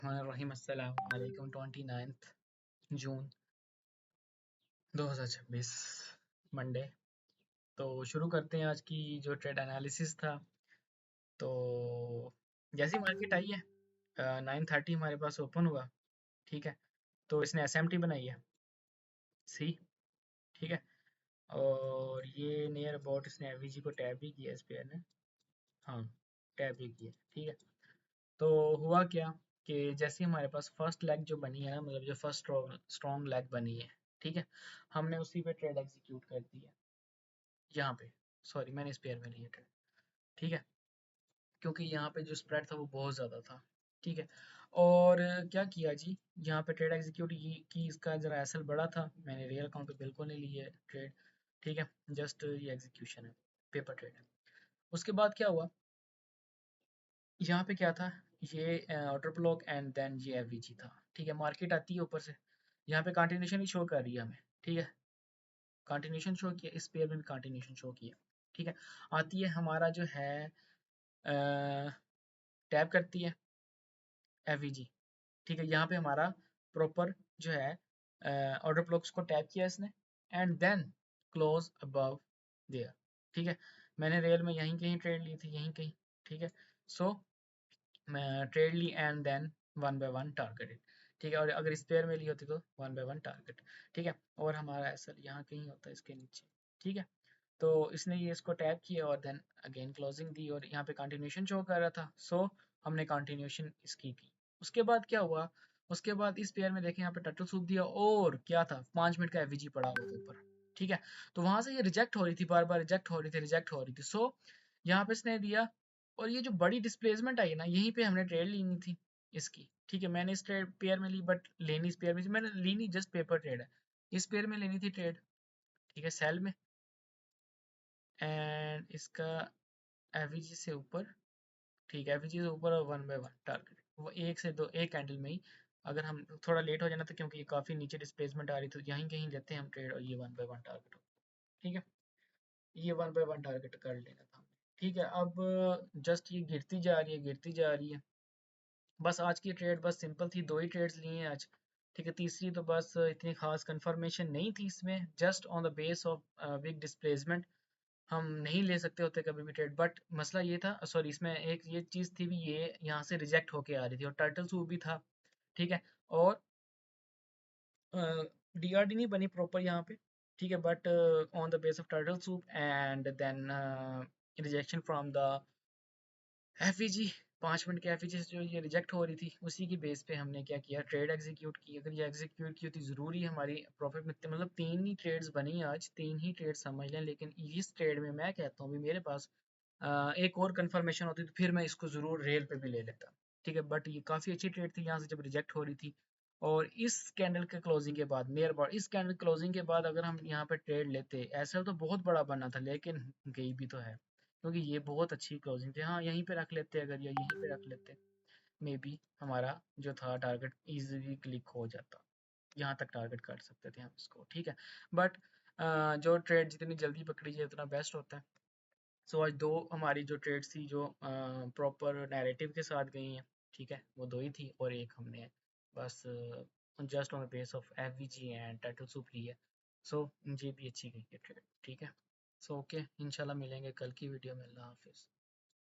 रहीम अस्सलाम वालेकुम 29 जून 2026 मंडे। तो शुरू करते हैं आज की जो ट्रेड एनालिसिस था। तो जैसी मार्केट आई है 9:30 हमारे पास ओपन हुआ। ठीक है, तो इसने एसएमटी बनाई है सी। ठीक है, और ये नियर अबाउट इसने एवीजी को टैप भी किया इस पेयर ने। हाँ, टैप भी किया। ठीक है, तो हुआ क्या कि जैसे हमारे पास फर्स्ट लेग जो बनी है ना, मतलब जो फर्स्ट स्ट्रॉन्ग लेग बनी है, ठीक है, हमने उसी पे ट्रेड एग्जीक्यूट कर दी है यहाँ पे। सॉरी, मैंने इस पेयर में लिया ट्रेड। ठीक है, क्योंकि यहाँ पे जो स्प्रेड था वो बहुत ज़्यादा था। ठीक है, और क्या किया जी, यहाँ पे ट्रेड एग्जीक्यूट की इसका जरा एसएल बड़ा था। मैंने रियल अकाउंट पे बिल्कुल नहीं ली है ट्रेड। ठीक है, जस्ट ये एग्जीक्यूशन है, पेपर ट्रेड है। उसके बाद क्या हुआ, यहाँ पे क्या था, ये ऑर्डर ब्लॉक एंड देन ये एवरेज था। ठीक है, मार्केट आती है ऊपर से, यहाँ पे कंटिन्यूशन ही शो कर रही है हमें। ठीक है, कंटिन्यूशन शो किया, इस पेयर में भी कंटिन्यूशन शो किया। ठीक है, आती है हमारा जो है टैप करती है एवरेज। ठीक है, यहाँ पे हमारा प्रॉपर जो है ऑर्डर ब्लॉक्स को टैप किया इसने and then close above there. ठीक है, मैंने रेल में यहीं कहीं ट्रेड ली थी, यहीं कहीं। ठीक है, सो मैं ट्रेड ली and then one by one targeted. ठीक है, और अगर इस पेयर में ली होती तो वन बाय वन टारगेट। ठीक है, और हमारा ऐसा यहाँ कहीं होता है इसके नीचे। ठीक है, तो इसने ये इसको टैप किया और देन अगेन क्लोजिंग दी और यहाँ पे कंटिन्यूशन शो कर रहा था। सो हमने कंटिन्यूशन इसकी की। उसके बाद क्या हुआ, उसके बाद इस पेयर में देखें यहाँ पे टर्टल सूप दिया और क्या था, 5 मिनट का एवीजी पड़ा हुआ था ऊपर। ठीक है, तो वहां से ये रिजेक्ट हो रही थी, बार बार रिजेक्ट हो रही थी, रिजेक्ट हो रही थी। सो यहाँ पे इसने दिया और ये जो बड़ी डिस्प्लेसमेंट आई ना, यहीं पे हमने ट्रेड लेनी थी इसकी। ठीक है, मैंने इस ट्रेड पेयर में ली, बट लेनी इस पेयर में मैंने ली नहीं, जस्ट पेपर ट्रेड है। इस पेयर में लेनी थी ट्रेड। ठीक है, सेल में, एंड इसका एवरेज से ऊपर। ठीक है, एवरेज से ऊपर और वन बाय वन टारगेट, वो एक से दो, एक कैंडल में ही। अगर हम थोड़ा लेट हो जाना था क्योंकि ये काफ़ी नीचे डिस्प्लेसमेंट आ रही, तो यहीं कहीं लेते हैं हम ट्रेड और ये वन बाय वन टारगेट हो। ठीक है, ये वन बाय वन टारगेट कर लेना था हमने। ठीक है, अब जस्ट ये गिरती जा रही है, गिरती जा रही है। बस आज की ट्रेड बस सिंपल थी, दो ही ट्रेड्स लिए हैं आज। ठीक है, तीसरी तो बस इतनी खास कंफर्मेशन नहीं थी इसमें, just on the base of big displacement हम नहीं ले सकते होते कभी भी ट्रेड। बट मसला ये था, सॉरी, इसमें एक ये चीज़ थी भी, ये यहाँ से रिजेक्ट होके आ रही थी और टर्टल सूप भी था। ठीक है, और डीआरडी नहीं बनी प्रॉपर यहाँ पे। ठीक है, but on the base of turtle soup and then rejection from the FEG, 5 minute के एफईजी से जो ये रिजेक्ट हो रही थी, उसी की बेस पे हमने क्या किया, ट्रेड एग्जीक्यूट की। अगर ये एग्जीक्यूट की होती ज़रूरी हमारी प्रॉफिट में, मतलब 3 ही ट्रेड्स बनी आज, 3 ही ट्रेड समझ लें। लेकिन इस ट्रेड में मैं कहता हूँ भी मेरे पास एक और कंफर्मेशन होती तो फिर मैं इसको ज़रूर रेल पे भी ले लेता। ठीक है, बट ये काफ़ी अच्छी ट्रेड थी यहाँ से जब रिजेक्ट हो रही थी। और इस कैंडल के क्लोजिंग के बाद, नियर अबाउट इस कैंडल क्लोजिंग के बाद अगर हम यहाँ पे ट्रेड लेते, ऐसा तो बहुत बड़ा बनना था, लेकिन गई भी तो है क्योंकि ये बहुत अच्छी क्लोजिंग थी। हाँ, यहीं पे रख लेते अगर, या यहीं पे रख लेते, मे बी हमारा जो था टारगेट इजीली क्लिक हो जाता, यहाँ तक टारगेट कर सकते थे हम इसको। ठीक है, बट जो ट्रेड जितनी जल्दी पकड़ी जाए उतना बेस्ट होता है। सो आज दो हमारी जो ट्रेड्स थी जो प्रॉपर नैरेटिव के साथ गई हैं, ठीक है, वो दो ही थी और एक हमने बस just on the base of FVG and title soup ली है। सो ये भी अच्छी गई है ट्रेड। ठीक है, सो ओके, इंशाल्लाह मिलेंगे कल की वीडियो में। अल्लाह हाफिज़।